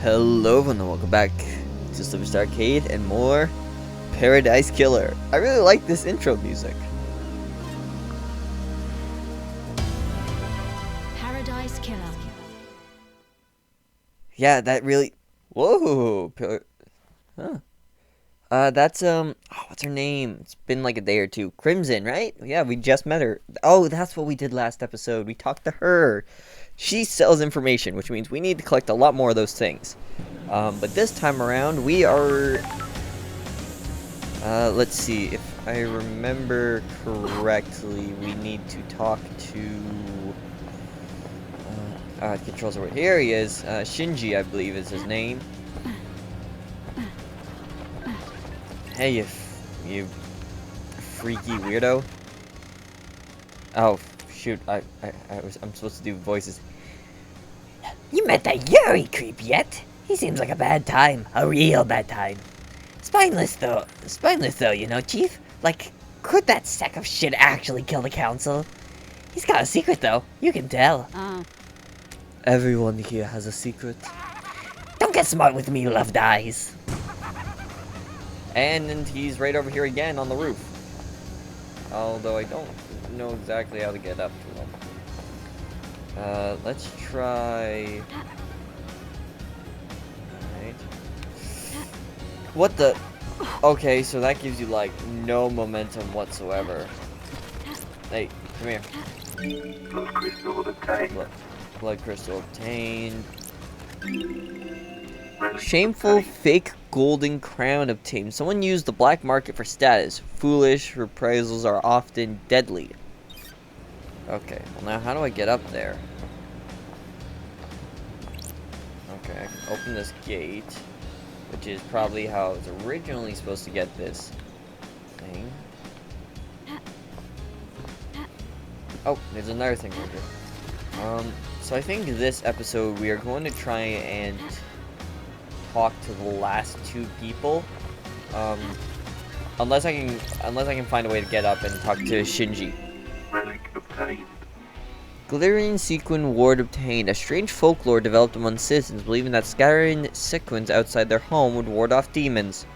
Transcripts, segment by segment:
Hello and welcome back to SliverStar Arcade and more Paradise Killer. I really like this intro music. Paradise Killer. Yeah, that really... Whoa! Huh. That's, what's her name? It's been like a day or two. Crimson, right? Yeah, we just met her. Oh, that's what we did last episode. We talked to her. She sells information, which means we need to collect a lot more of those things. But this time around, we are... let's see. If I remember correctly, we need to talk to... controls are... Here he is. Shinji, I believe is his name. Hey, you freaky weirdo. Oh, shoot. I'm supposed to do voices. You met that Yuri creep yet? He seems like a bad time. A real bad time. Spineless though, you know, Chief? Like, could that sack of shit actually kill the council? He's got a secret though, you can tell. Everyone here has a secret. Don't get smart with me, love dies. And he's right over here again on the roof. Although I don't know exactly how to get up to him. Let's try... Alright. What the... Okay, so that gives you, like, no momentum whatsoever. Hey, come here. Blood crystal obtained. Blood crystal obtained. Shameful fake golden crown obtained. Someone used the black market for status. Foolish reprisals are often deadly. Okay, well now how do I get up there? Okay, I can open this gate, which is probably how I was originally supposed to get this thing. Oh, there's another thing right here. So I think this episode we are going to try and talk to the last two people. Unless I can find a way to get up and talk to Shinji. Relic obtained. Glittering sequin ward obtained. A strange folklore developed among citizens, believing that scattering sequins outside their home would ward off demons.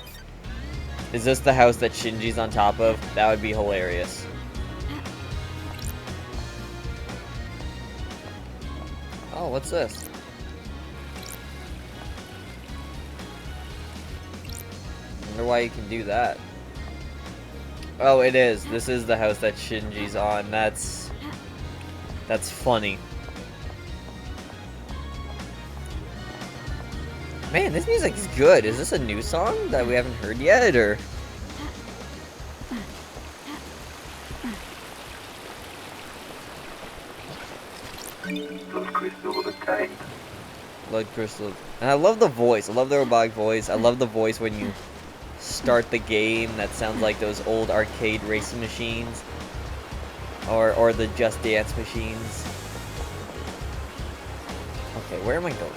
Is this the house that Shinji's on top of? That would be hilarious. Oh, what's this? I wonder why you can do that. Oh, it is. This is the house that Shinji's on. That's funny. Man, this music's good. Is this a new song that we haven't heard yet, or? Blood crystal obtained. Blood crystal. And I love the voice. I love the robotic voice. I love the voice when you start the game. That sounds like those old arcade racing machines. Or the Just Dance machines. Okay, where am I going?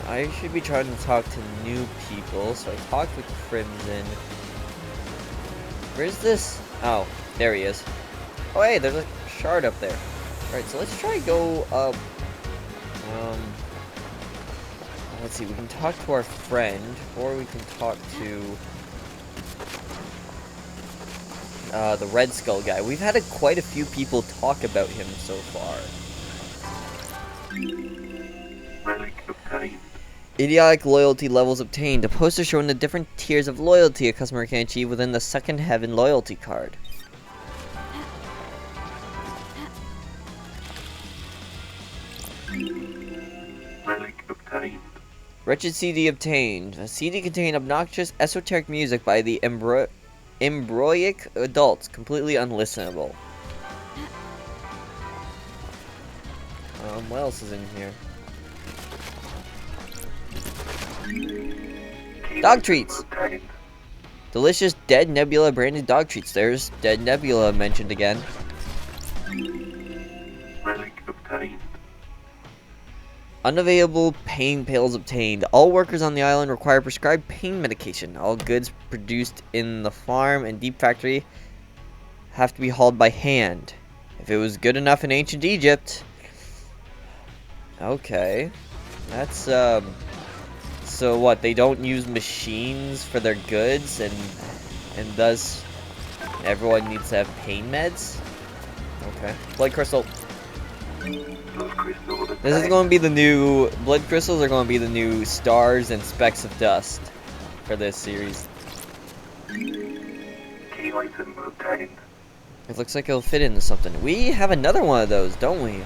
I should be trying to talk to new people. So I talked with Crimson. Where's this? Oh, there he is. Oh, hey, there's a shard up there. Alright, so let's try go up. Let's see, we can talk to our friend, or we can talk to the Red Skull guy. We've had quite a few people talk about him so far. Relic obtained. Idiotic loyalty levels obtained. A poster showing the different tiers of loyalty a customer can achieve within the Second Heaven loyalty card. Relic obtained. Wretched CD obtained. A CD containing obnoxious, esoteric music by the embroic adults, completely unlistenable. What else is in here? Dog treats! Obtained. Delicious Dead Nebula branded dog treats. There's Dead Nebula mentioned again. Relic obtained. Unavailable pain pills obtained. All workers on the island require prescribed pain medication. All goods produced in the farm and deep factory have to be hauled by hand. If it was good enough in ancient Egypt. Okay. That's, so what, they don't use machines for their goods, and thus everyone needs to have pain meds? Okay. Blood crystal. Blood crystal This is obtained. going to be the new, blood crystals are going to be the new stars and specks of dust for this series. Key item obtained. It looks like it'll fit into something. We have another one of those, don't we?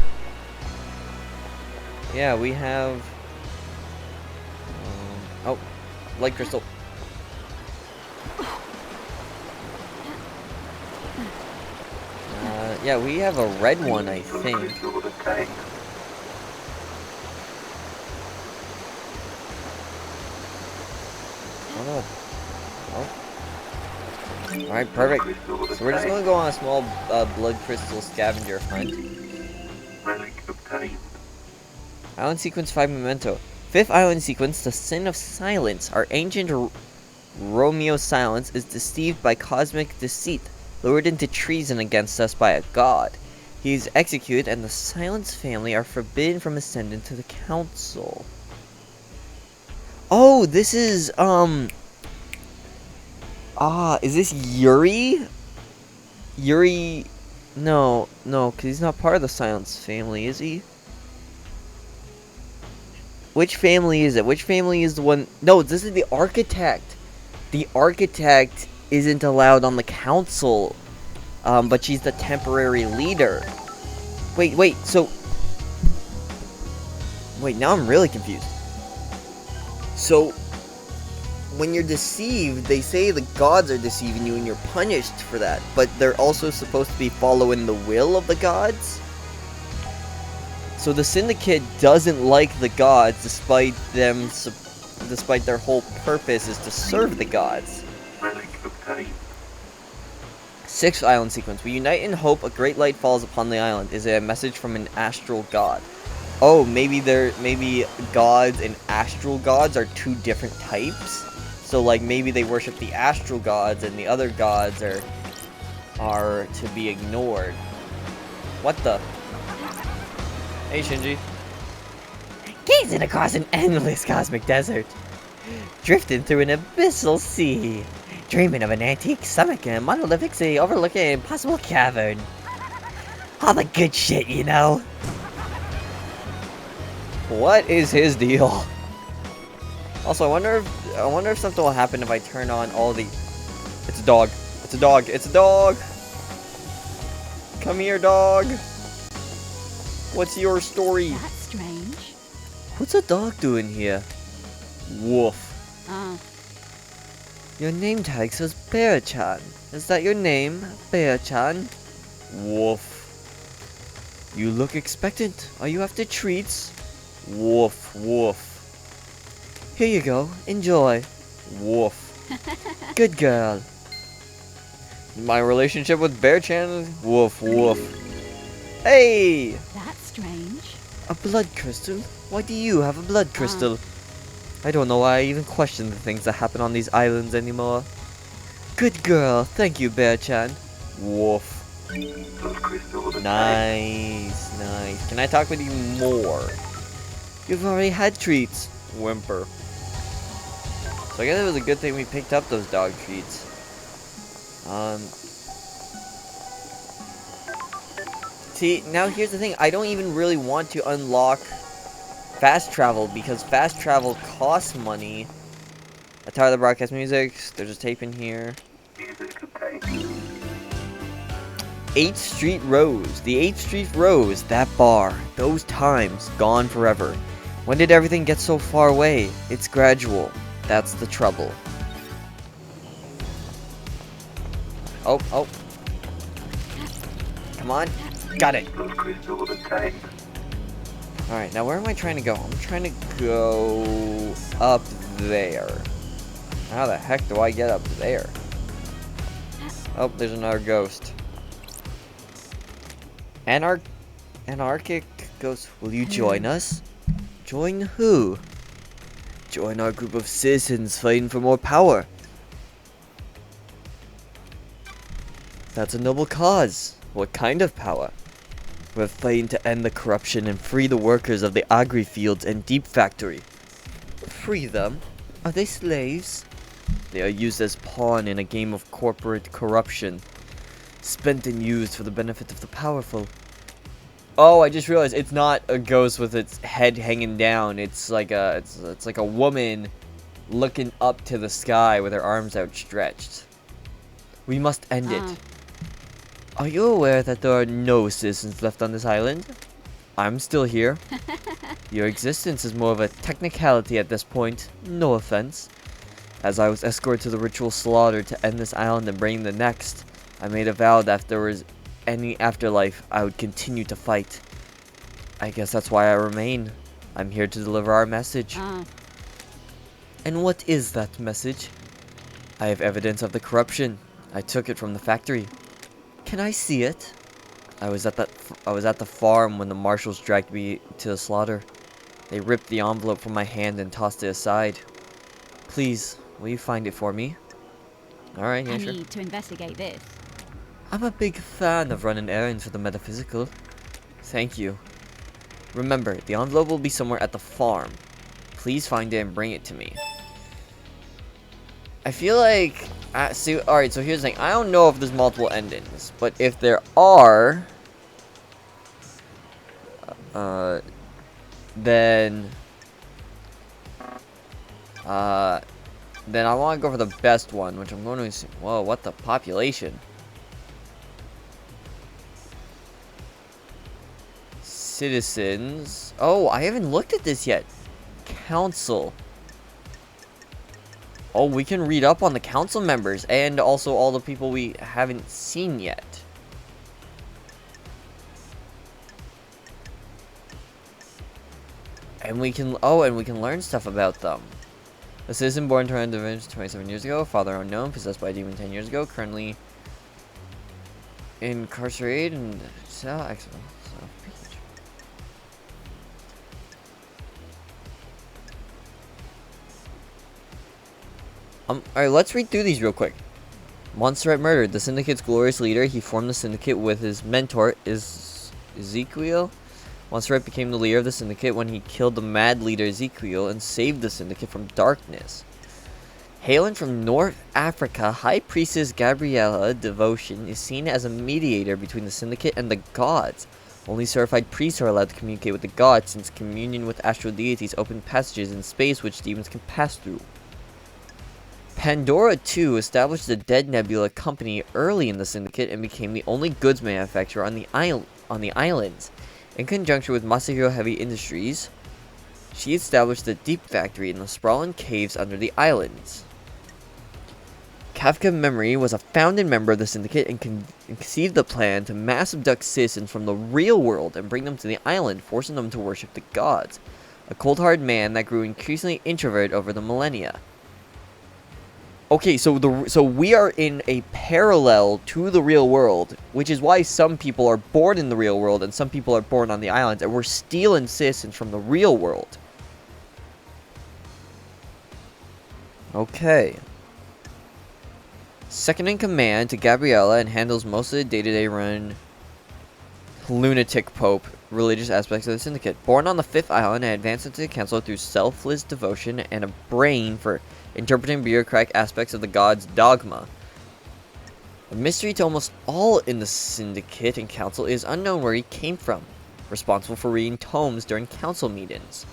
Yeah, we have... oh, light crystal. Yeah, we have a red one, I Blood think. crystal obtained. Oh, no. Oh. Alright, perfect. Crystal So we're just obtained. going to go on a small blood crystal scavenger hunt. Relic obtained. Island sequence 5 memento. Fifth island sequence, the sin of silence. Our ancient Romeo Silence is deceived by cosmic deceit, lured into treason against us by a god. He is executed, and the Silence family are forbidden from ascending to the council. Oh, this is, is this Yuri? Yuri, no, because he's not part of the Silence family, is he? Which family is it? Which family is the one? No, this is the architect. The architect isn't allowed on the council, but she's the temporary leader. Wait, so... Wait, now I'm really confused. So, when you're deceived, they say the gods are deceiving you and you're punished for that, but they're also supposed to be following the will of the gods? So the Syndicate doesn't like the gods, despite their whole purpose is to serve the gods. Relic obtained. Sixth island sequence. We unite in hope a great light falls upon the island. Is it a message from an astral god? Oh, maybe gods and astral gods are two different types. So like maybe they worship the astral gods and the other gods are to be ignored. What the? Hey Shinji. Gazing across an endless cosmic desert, drifting through an abyssal sea, dreaming of an antique stomach and a monolithic sea overlooking an impossible cavern. All the good shit, you know. What is his deal? Also, I wonder if something will happen if I turn on all the... It's a dog. It's a dog. It's a dog. Come here, dog. What's your story? That's strange. What's a dog doing here? Woof. Ah, Your name tag says Bear-chan. Is that your name, Bear-chan? Woof. You look expectant. Are you after treats? Woof, woof. Here you go. Enjoy. Woof. Good girl. My relationship with Bear-chan is woof, woof. Hey! that's strange. A blood crystal? Why do you have a blood crystal? I don't know why I even question the things that happen on these islands anymore. Good girl. Thank you, Bear-chan. Woof. Blood crystal obtained. Nice, nice. Can I talk with you more? You've already had treats. Whimper. So I guess it was a good thing we picked up those dog treats. See, now here's the thing. I don't even really want to unlock fast travel because fast travel costs money. I tired of the broadcast music. There's a tape in here. Music obtained. 8th Street Rose. The 8th Street Rose. That bar. Those times. Gone forever. When did everything get so far away? It's gradual. That's the trouble. Oh, oh. Come on. Got it. Blood crystal obtained. Alright, now where am I trying to go? I'm trying to go up there. How the heck do I get up there? Oh, there's another ghost. Anarchic ghost, will you join us? Join who? Join our group of citizens fighting for more power. That's a noble cause. What kind of power? We're fighting to end the corruption and free the workers of the agri fields and deep factory. Free them? Are they slaves? They are used as pawn in a game of corporate corruption, spent and used for the benefit of the powerful. Oh, I just realized it's not a ghost with its head hanging down. It's like a it's like a woman looking up to the sky with her arms outstretched. We must end it. Are you aware that there are no citizens left on this island? I'm still here. Your existence is more of a technicality at this point. No offense. As I was escorted to the ritual slaughter to end this island and bring the next, I made a vow that if there was any afterlife, I would continue to fight. I guess that's why I remain. I'm here to deliver our message. And what is that message? I have evidence of the corruption. I took it from the factory. Can I see it? I was at the farm when the marshals dragged me to the slaughter. They ripped the envelope from my hand and tossed it aside. Please, will you find it for me? Alright, yeah, I sure. need to investigate this. I'm a big fan of running errands for the metaphysical. Thank you. Remember, the envelope will be somewhere at the farm. Please find it and bring it to me. I feel like... alright, so here's the thing. I don't know if there's multiple endings, but if there are... then I want to go for the best one, which I'm going to assume... Whoa, what the population? Citizens. Oh, I haven't looked at this yet. Council. Oh, we can read up on the council members and also all the people we haven't seen yet. And we can learn stuff about them. A citizen born to a divinity 27 years ago, father unknown, possessed by a demon 10 years ago, currently incarcerated and excellent. Alright, let's read through these real quick. Montserrat murdered. The Syndicate's glorious leader. He formed the Syndicate with his mentor, Ezekiel. Montserrat became the leader of the Syndicate when he killed the mad leader Ezekiel and saved the Syndicate from darkness. Hailing from North Africa, High Priestess Gabriella Devotion is seen as a mediator between the Syndicate and the gods. Only certified priests are allowed to communicate with the gods, since communion with astral deities open passages in space which demons can pass through. Pandora 2 established the Dead Nebula Company early in the Syndicate and became the only goods manufacturer on the islands. In conjunction with Masahiro Heavy Industries, she established the Deep Factory in the sprawling caves under the islands. Kafka Memory was a founding member of the Syndicate and conceived the plan to mass abduct citizens from the real world and bring them to the island, forcing them to worship the gods. A cold-hearted man that grew increasingly introverted over the millennia. Okay, so we are in a parallel to the real world, which is why some people are born in the real world and some people are born on the islands, and we're stealing citizens from the real world. Okay. Second in command to Gabriella and handles most of the day-to-day run lunatic pope religious aspects of the Syndicate. Born on the 5th island and advanced into the council through selfless devotion and a brain for interpreting bureaucratic aspects of the god's dogma. A mystery to almost all in the Syndicate and council is unknown where he came from, responsible for reading tomes during council meetings.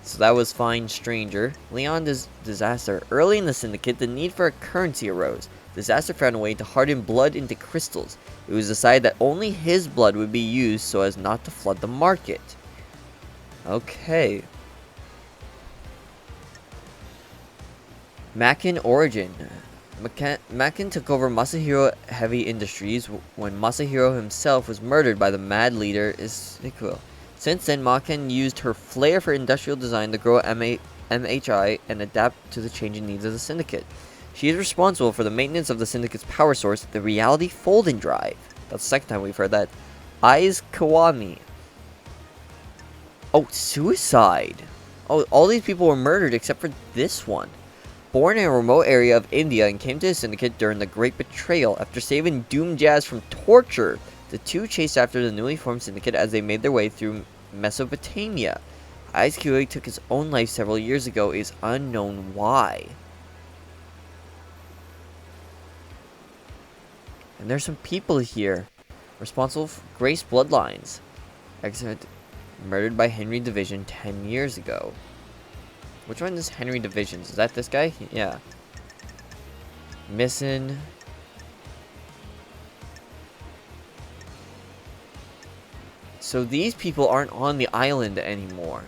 So that was Fine Stranger. Leon Disaster. Early in the Syndicate, the need for a currency arose. Disaster found a way to harden blood into crystals. It was decided that only his blood would be used so as not to flood the market. Okay. Mackin origin. Mackin took over Masahiro Heavy Industries when Masahiro himself was murdered by the mad leader Ezekiel. Since then, Mackin used her flair for industrial design to grow MHI and adapt to the changing needs of the Syndicate. She is responsible for the maintenance of the Syndicate's power source, the Reality Folding Drive. That's the second time we've heard that. Aiz Kawami. Oh, suicide. Oh, all these people were murdered except for this one. Born in a remote area of India and came to the Syndicate during the Great Betrayal after saving Doom Jazz from torture. The two chased after the newly formed syndicate as they made their way through Mesopotamia. ISQA took his own life several years ago. It is unknown why. And there's some people here responsible for Grace bloodlines. Exit murdered by Henry Division 10 years ago. Which one is Henry Divisions? Is that this guy? Yeah. Missing. So these people aren't on the island anymore.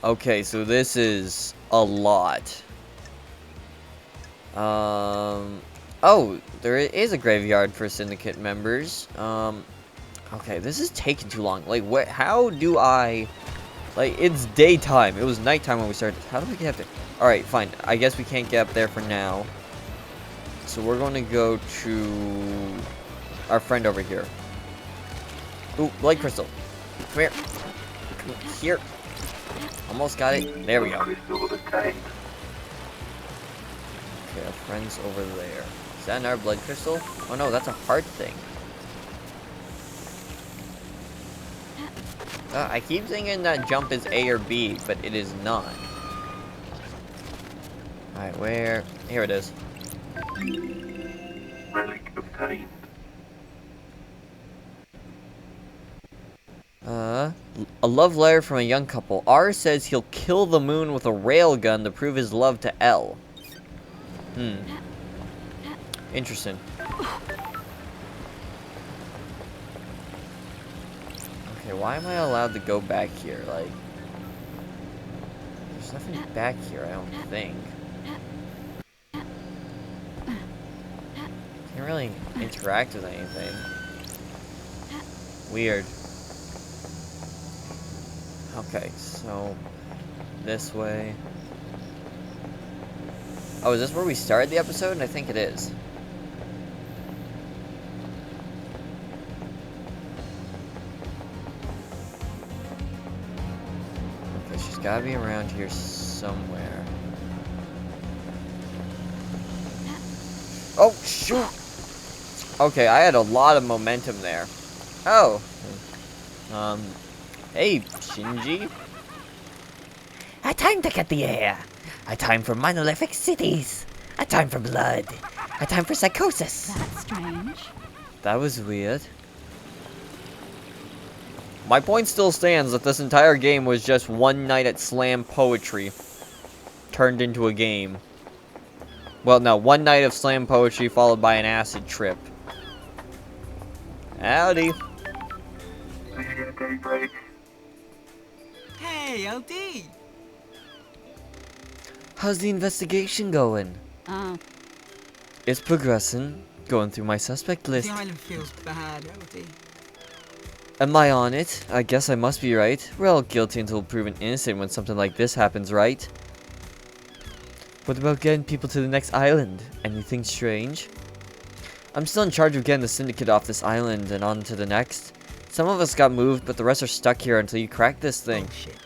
Okay, so this is a lot. Oh, there is a graveyard for syndicate members. Okay, this is taking too long. Like, what? How do I? Like, it's daytime. It was nighttime when we started. How do we get up there? All right, fine. I guess we can't get up there for now. So we're going to go to our friend over here. Ooh, light crystal. Come here. Come here. Almost got it. There we go. Crystal obtained. Okay, our friend's over there. Is that another blood crystal? Oh no, that's a heart thing. I keep thinking that jump is A or B, but it is not. Alright, where? Here it is. Relic obtained. A love letter from a young couple. R says he'll kill the moon with a railgun to prove his love to L. Interesting. Okay, why am I allowed to go back here? Like, there's nothing back here, I don't think. Can't really interact with anything. Weird. Okay, so this way. Oh, is this where we started the episode? I think it is. Okay, she's gotta be around here somewhere. Oh, shoot! Okay, I had a lot of momentum there. Oh. Hey, Shinji. A time to cut the air. A time for monolithic cities. A time for blood. A time for psychosis. That's strange. That was weird. My point still stands that this entire game was just one night at Slam Poetry turned into a game. Well, no, one night of Slam Poetry followed by an acid trip. Howdy. Lydia Day Break. Hey, LD! How's the investigation going? Oh, It's progressing. Going through my suspect list. The island feels bad, LD. Am I on it? I guess I must be right. We're all guilty until proven innocent when something like this happens, right? What about getting people to the next island? Anything strange? I'm still in charge of getting the syndicate off this island and on to the next. Some of us got moved, but the rest are stuck here until you crack this thing. Bullshit.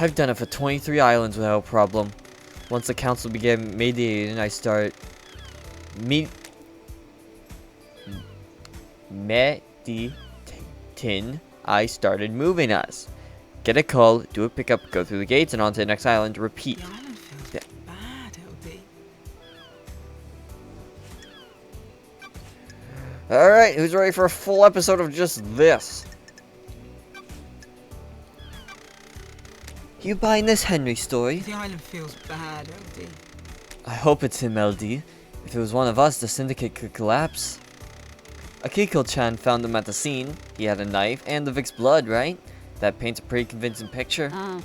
I've done it for 23 islands without a problem. Once the council began mediating, I start... I started moving us. Get a call, do a pickup, go through the gates, and on to the next island. Repeat. The island feels Yeah. bad, LD. Alright, who's ready for a full episode of just this? You buying this Henry story? The island feels bad, LD. I hope it's him, LD. If it was one of us, the syndicate could collapse. Akiko-chan found him at the scene. He had a knife and the Vic's blood, right? That paints a pretty convincing picture. oh.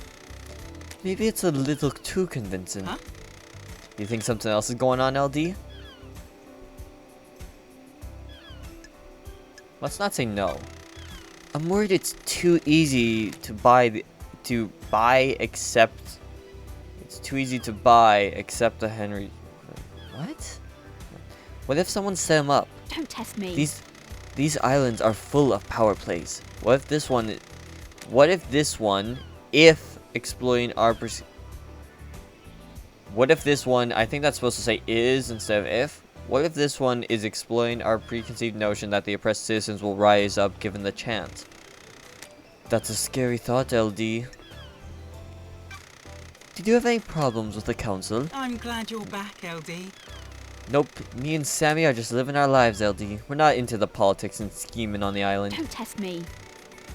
Maybe it's a little too convincing. Huh? You think something else is going on, LD? Let's not say no. I'm worried it's too easy to accept the Henry. What? What if someone set him up? Don't test me. These islands are full of power plays. What if this one, if exploiting our What if this one, I think that's supposed to say is instead of if. What if this one is explain our preconceived notion that the oppressed citizens will rise up given the chance? That's a scary thought, LD. Did you have any problems with the council? I'm glad you're back, LD. Nope, me and Sammy are just living our lives, LD. We're not into the politics and scheming on the island. Don't test me.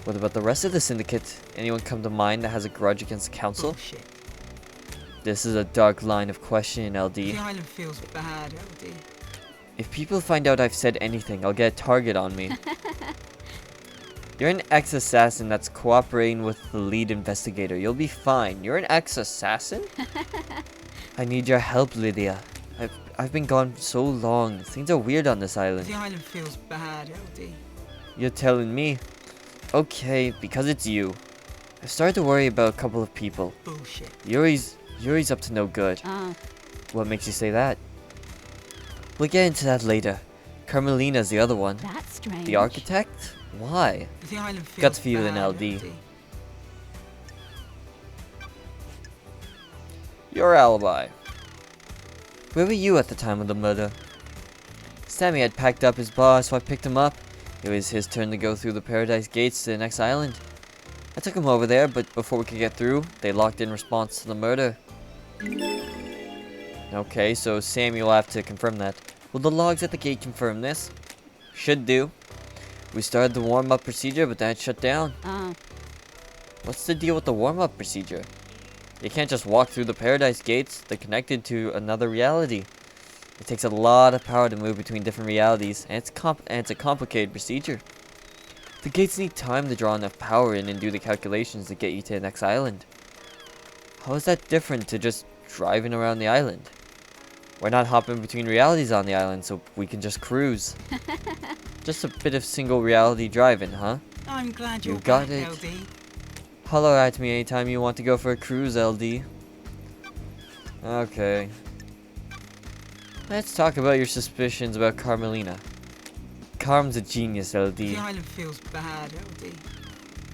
What about the rest of the syndicate? Anyone come to mind that has a grudge against the council? Bullshit. This is a dark line of questioning, LD. The island feels bad, LD. If people find out I've said anything, I'll get a target on me. You're an ex-assassin that's cooperating with the lead investigator. You'll be fine. You're an ex-assassin? I need your help, Lydia. I've been gone so long. Things are weird on this island. The island feels bad, LD. You're telling me? Okay, because it's you. I've started to worry about a couple of people. Bullshit. Yuri's up to no good. Ah, What makes you say that? We'll get into that later. Carmelina's the other one. that's strange. The architect? Why? The island feels Gut feeling, bad, LD. Your alibi. Where were you at the time of the murder? Sammy had packed up his bar, so I picked him up. It was his turn to go through the Paradise Gates to the next island. I took him over there, but before we could get through, they locked in response to the murder. Okay, so Sammy will have to confirm that. Will the logs at the gate confirm this? Should do. We started the warm-up procedure, but then it shut down. Ah, What's the deal with the warm-up procedure? You can't just walk through the Paradise Gates. They're connected to another reality. It takes a lot of power to move between different realities, and it's a complicated procedure. The gates need time to draw enough power in and do the calculations to get you to the next island. How is that different to just driving around the island? We're not hopping between realities on the island, so we can just cruise. Just a bit of single reality driving, huh? I'm glad You you're got back, it. LD. Holler at me anytime you want to go for a cruise, LD. Okay. Let's talk about your suspicions about Carmelina. Carm's a genius, LD. The island feels bad, LD.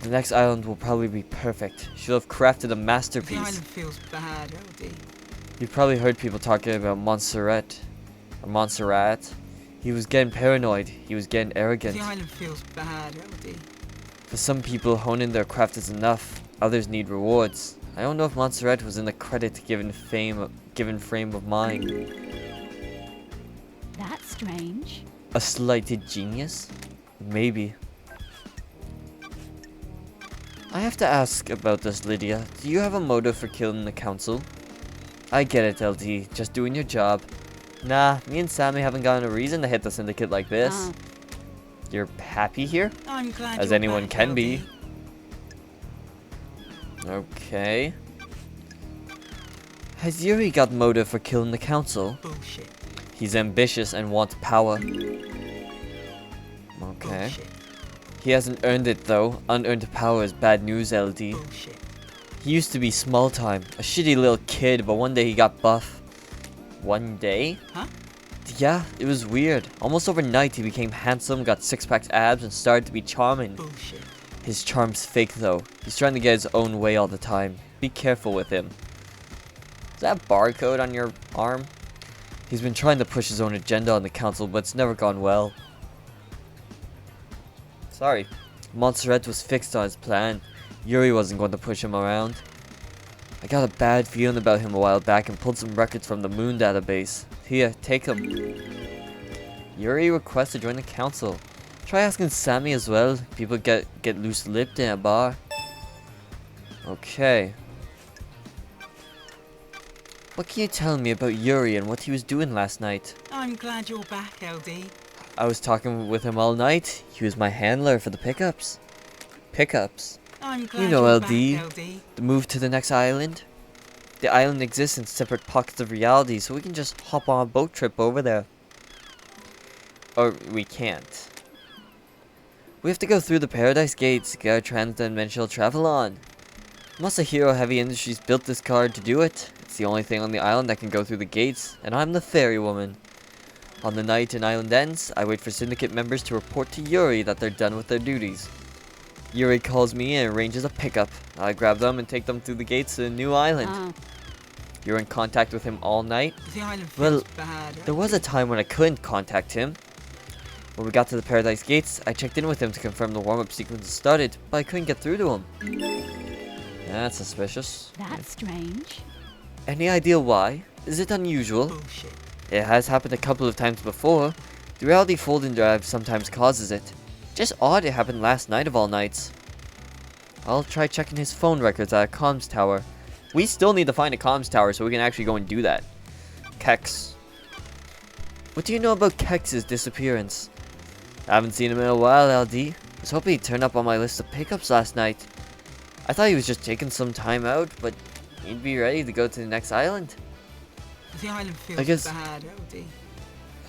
The next island will probably be perfect. She'll have crafted a The masterpiece. island feels bad, LD. You've probably heard people talking about Montserrat. Or Montserrat. He was getting paranoid. He was getting arrogant. The island feels bad, LD. For some people, honing their craft is enough. Others need rewards. I don't know if Montserrat was in the credit given frame of mind. that's strange. A slighted genius? Maybe. I have to ask about this, Lydia. Do you have a motive for killing the council? I get it, LD. Just doing your job. Nah, me and Sammy haven't gotten a reason to hit the syndicate like this. Ah, You're happy here? I'm glad As you're anyone back, can LD. be. Okay. Has Yuri got motive for killing the council? Bullshit. He's ambitious and wants power. Okay. Bullshit. He hasn't earned it though. Unearned power is bad news, LD. Bullshit. He used to be small time, a shitty little kid, but one day he got buff. One day? Huh? Yeah, it was weird. Almost overnight he became handsome, got six-pack abs, and started to be charming. Bullshit. His charm's fake though. He's trying to get his own way all the time. Be careful with him. Is that barcode on your arm? He's been trying to push his own agenda on the council, but it's never gone well. Sorry. Montserrat was fixed on his plan. Yuri wasn't going to push him around. I got a bad feeling about him a while back and pulled some records from the moon database. Here, take them. Yuri requests to join the council. Try asking Sammy as well. People get loose-lipped in a bar. Okay. What can you tell me about Yuri and what he was doing last night? I'm glad you're back, LD. I was talking with him all night. He was my handler for the pickups. Pickups? I'm glad You know, you're LD. back, LD. The move to the next island? The island exists in separate pockets of reality, so we can just hop on a boat trip over there. Or we can't. We have to go through the Paradise Gates to get our trans-dimensional travel on. Masahiro Heavy Industries built this car to do it. It's the only thing on the island that can go through the gates, and I'm the ferry woman. On the night an island ends, I wait for syndicate members to report to Yuri that they're done with their duties. Yuri calls me and arranges a pickup. I grab them and take them through the gates to the new island. ah, You were in contact with him all night? The island Well, feels bad, there was a time when I couldn't contact him. When we got to the Paradise Gates, I checked in with him to confirm the warm-up sequence started, but I couldn't get through to him. That's suspicious. That's strange. Any idea why? Is it unusual? Bullshit. It has happened a couple of times before. The reality folding drive sometimes causes it. Just odd it happened last night of all nights. I'll try checking his phone records at a comms tower. We still need to find a comms tower so we can actually go and do that. Kex. What do you know about Kex's disappearance? I haven't seen him in a while, LD. I was hoping he'd turn up on my list of pickups last night. I thought he was just taking some time out, but he'd be ready to go to the next island. The island feels I guess- bad, LD.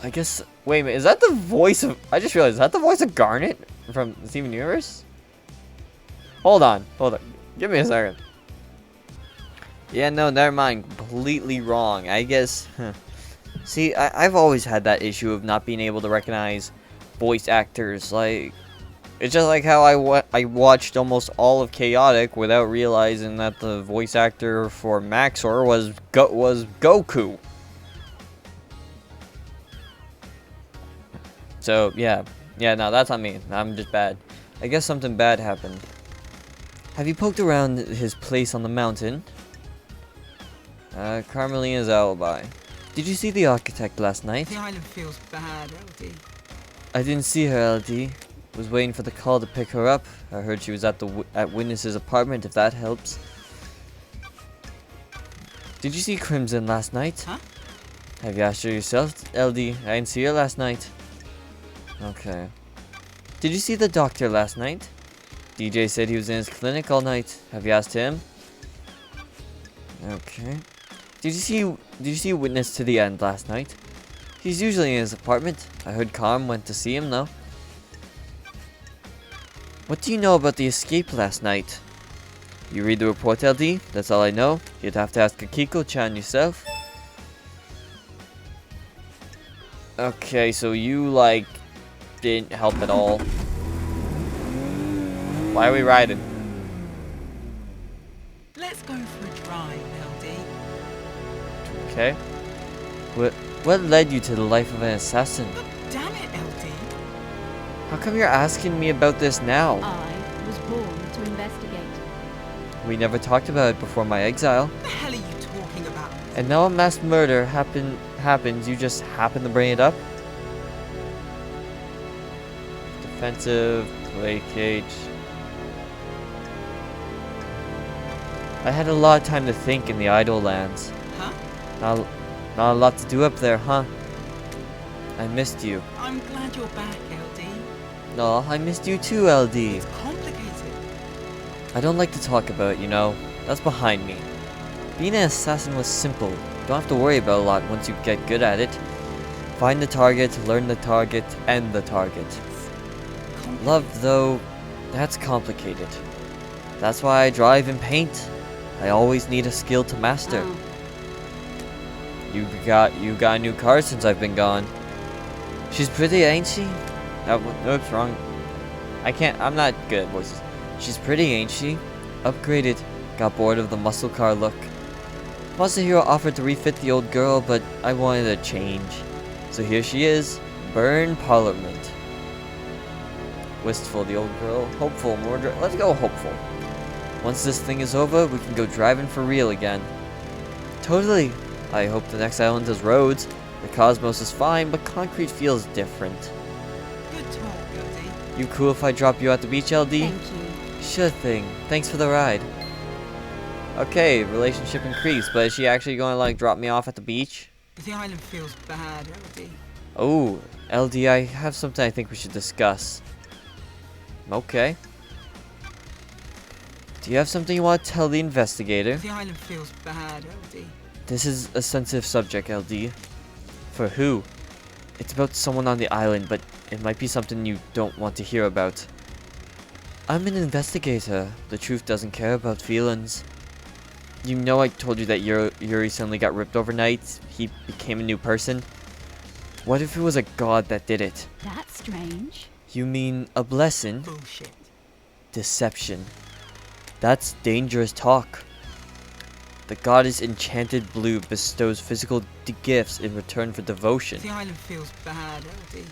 I guess... Wait a minute, is that the voice of... I just realized, is that the voice of Garnet from Steven Universe? Hold on. Give me a second. Yeah, no, never mind. Completely wrong. I guess... See, I've always had that issue of not being able to recognize voice actors. Like... It's just like how I watched almost all of Chaotic without realizing that the voice actor for Maxor was Goku. So, yeah. Yeah, no, that's on me. I'm just bad. I guess something bad happened. Have you poked around his place on the mountain? Carmelina's alibi. Did you see the architect last night? The island feels bad, LD. I didn't see her, LD. Was waiting for the call to pick her up. I heard she was at at Witness's apartment, if that helps. Did you see Crimson last night? Huh? Have you asked her yourself, LD? I didn't see her last night. Okay. Did you see the doctor last night? DJ said he was in his clinic all night. Have you asked him? Okay. Did you see Witness to the end last night? He's usually in his apartment. I heard Carm went to see him though. What do you know about the escape last night? You read the report, LD? That's all I know. You'd have to ask Akiko-chan yourself. Okay, so you, like, didn't help at all. Why are we riding? Let's go for a drive, LD. Okay. What led you to the life of an assassin? God damn it, LD. How come you're asking me about this now? I was born to investigate. We never talked about it before my exile. What the hell are you talking about? And now a mass murder happens, you just happen to bring it up? Defensive, placate. I had a lot of time to think in the Idle Lands. Huh? Not a lot to do up there, huh? I missed you. I'm glad you're back, LD. No, I missed you too, LD. It's complicated. I don't like to talk about it, you know. That's behind me. Being an assassin was simple. You don't have to worry about a lot once you get good at it. Find the target, learn the target, end the target. Love, though, that's complicated. That's why I drive and paint. I always need a skill to master. Oh, You got a new car since I've been gone. She's pretty, ain't she? Oops, wrong. I'm not good at voices. She's pretty, ain't she? Upgraded. Got bored of the muscle car look. Masahiro offered to refit the old girl, but I wanted a change. So here she is. Burn Parliament. Wistful, the old girl. Hopeful, let's go hopeful. Once this thing is over, we can go driving for real again. Totally. I hope the next island has roads. The cosmos is fine, but concrete feels different. Good talk, LD. You cool if I drop you at the beach, LD? thank you. Sure thing. Thanks for the ride. Okay, relationship increased, but is she actually going to, like, drop me off at the beach? The island feels bad, LD. Oh, LD, I have something I think we should discuss. Okay. Do you have something you want to tell the investigator? The island feels bad, LD. This is a sensitive subject, LD. For who? It's about someone on the island, but it might be something you don't want to hear about. I'm an investigator. The truth doesn't care about feelings. You know I told you that Yuri suddenly got ripped overnight? He became a new person? What if it was a god that did it? That's strange. You mean a blessing? Bullshit. Deception. That's dangerous talk. The goddess Enchanted Blue bestows physical gifts in return for devotion. The island feels bad, LD.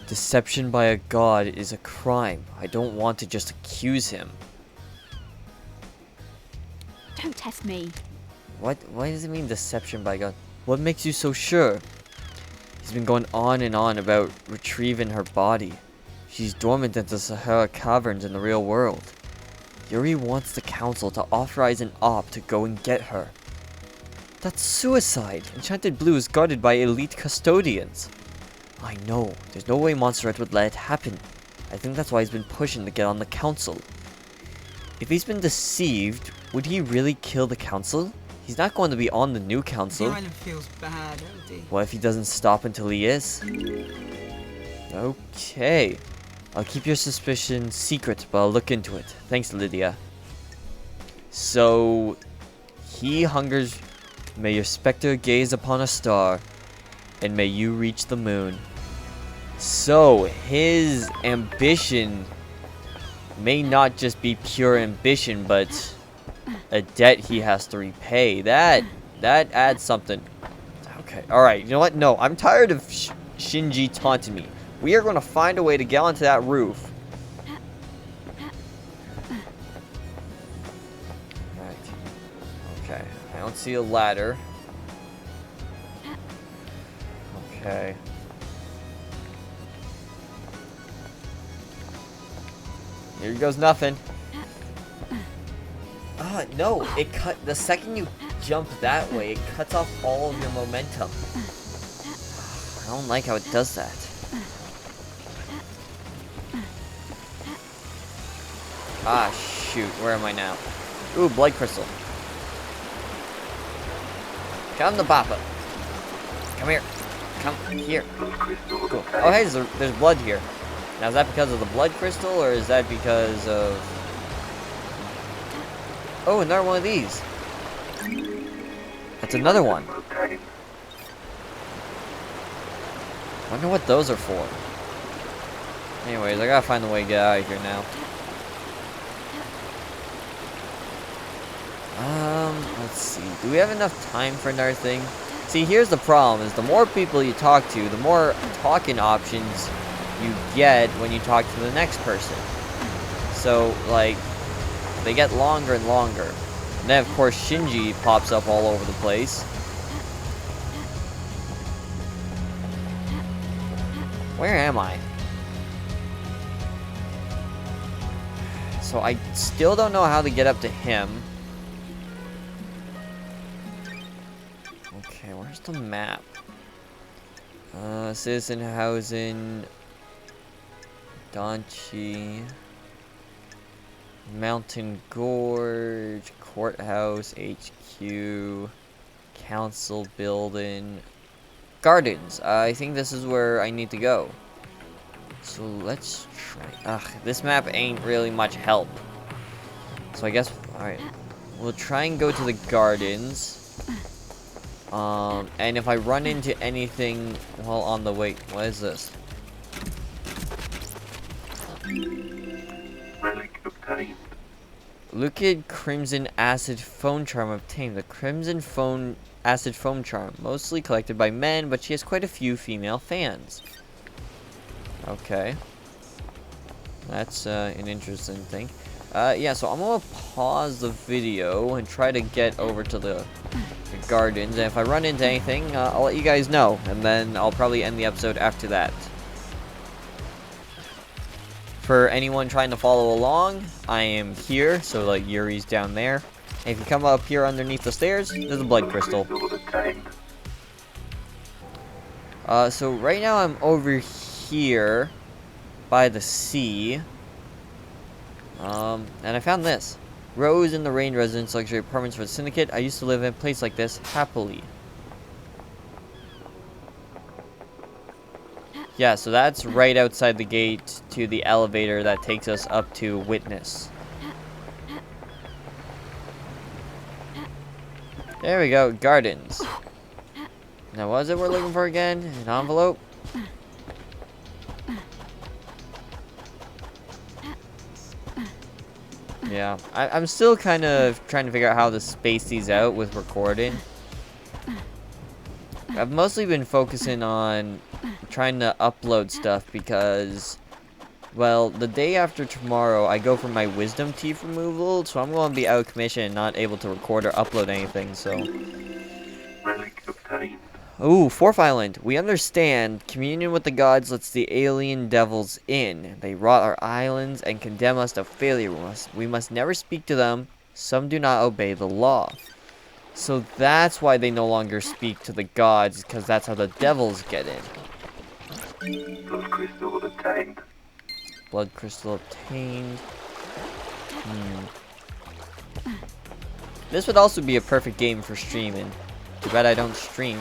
Deception by a god is a crime. I don't want to just accuse him. Don't test me. What? Why does it mean deception by god? What makes you so sure? He's been going on and on about retrieving her body. She's dormant in the Sahara caverns in the real world. Yuri wants the council to authorize an op to go and get her. That's suicide. Enchanted Blue is guarded by elite custodians. I know. There's no way Montserrat would let it happen. I think that's why he's been pushing to get on the council. If he's been deceived, would he really kill the council? He's not going to be on the new The council. island feels bad, LD. What if he doesn't stop until he is? Okay. I'll keep your suspicion secret, but I'll look into it. Thanks, Lydia. So, he hungers. May your specter gaze upon a star, and may you reach the moon. So, his ambition may not just be pure ambition, but a debt he has to repay. That adds something. Okay, alright, you know what? No, I'm tired of Shinji taunting me. We are going to find a way to get onto that roof. Right. Okay, I don't see a ladder. Okay. Here goes nothing. Ah, no, it cut. The second you jump that way, it cuts off all of your momentum. I don't like how it does that. Ah, shoot. Where am I now? Ooh, blood crystal. Come to Papa. Come here. Come here. Cool. Oh, hey, there's blood here. Now, is that because of the blood crystal, or is that because of... Oh, another one of these. That's another one. Wonder what those are for. Anyways, I gotta find a way to get out of here now. Let's see. Do we have enough time for another thing? See, here's the problem, is the more people you talk to, the more talking options you get when you talk to the next person. So, like, they get longer and longer. And then, of course, Shinji pops up all over the place. Where am I? So I still don't know how to get up to him. Okay, where's the map? Citizen Housing, Donchi, Mountain Gorge, Courthouse, HQ, Council Building, Gardens. I think this is where I need to go. So let's try. Ugh, this map ain't really much help. So I guess, alright. We'll try and go to the gardens. And if I run into anything while on the way, what is this? Relic obtained. Liquid Crimson Acid Foam Charm obtained. The Crimson Foam Acid Foam Charm, mostly collected by men, but she has quite a few female fans. Okay. That's an interesting thing. Yeah, so I'm gonna pause the video and try to get over to the gardens. And if I run into anything, I'll let you guys know. And then I'll probably end the episode after that. For anyone trying to follow along, I am here. So, like, Yuri's down there. And if you come up here underneath the stairs, there's a blood crystal. So right now I'm over here by the sea. And I found this. Rose in the Rain Residence Luxury Apartments for the Syndicate. I used to live in a place like this happily. Yeah, so that's right outside the gate to the elevator that takes us up to Witness. There we go, gardens. Now what is it we're looking for again? An envelope? Yeah, I'm still kind of trying to figure out how to space these out with recording. I've mostly been focusing on trying to upload stuff because, well, the day after tomorrow, I go for my wisdom teeth removal, so I'm going to be out of commission and not able to record or upload anything, so. Relic obtained. Ooh, Fourth Island. We understand communion with the gods lets the alien devils in. They rot our islands and condemn us to failure. We must never speak to them. Some do not obey the law. So that's why they no longer speak to the gods, because that's how the devils get in. Blood crystal obtained. Blood crystal obtained. This would also be a perfect game for streaming. Too bad I don't stream.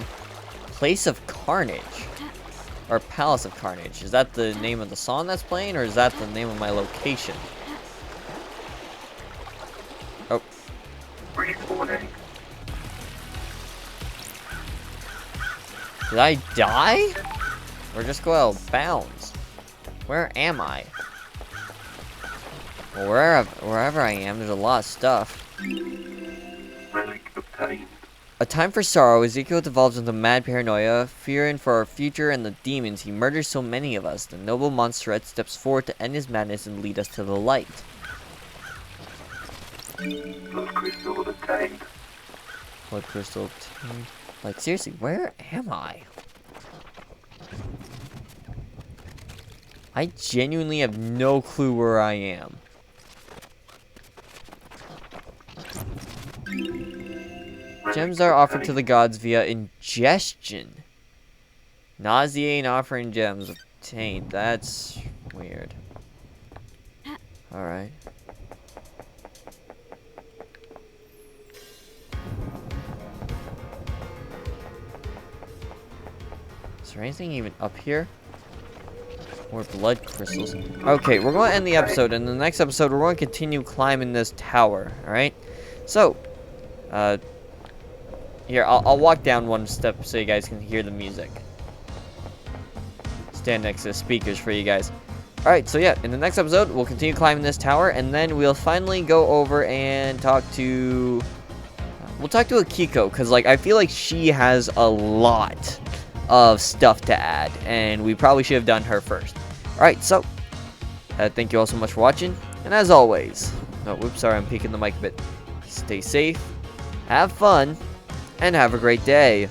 Place of Carnage. Or Palace of Carnage. Is that the name of the song that's playing, or is that the name of my location? Oh. Respawning. Did I die? Or just go out of bounds? Where am I? Well, wherever I am, there's a lot of stuff. Relic obtained. A time for sorrow, Ezekiel devolves into mad paranoia, fearing for our future and the demons. He murders so many of us. The noble monsterette steps forward to end his madness and lead us to the light. Blood crystal obtained. Blood crystal obtained. Like, seriously, where am I? I genuinely have no clue where I am. Gems are offered to the gods via ingestion. Nauseating offering gems obtained. That's weird. Alright. Is there anything even up here? More blood crystals. Okay, we're going to end the episode. In the next episode, we're going to continue climbing this tower. Alright? So, here, I'll walk down one step so you guys can hear the music. Stand next to the speakers for you guys. Alright, so yeah, in the next episode, we'll continue climbing this tower, and then we'll finally go over and talk to... We'll talk to Akiko, because, like, I feel like she has a lot of stuff to add, and we probably should have done her first. Alright, so, thank you all so much for watching, and as always... Oh, whoops, sorry, I'm peeking the mic a bit. Stay safe, have fun, and have a great day.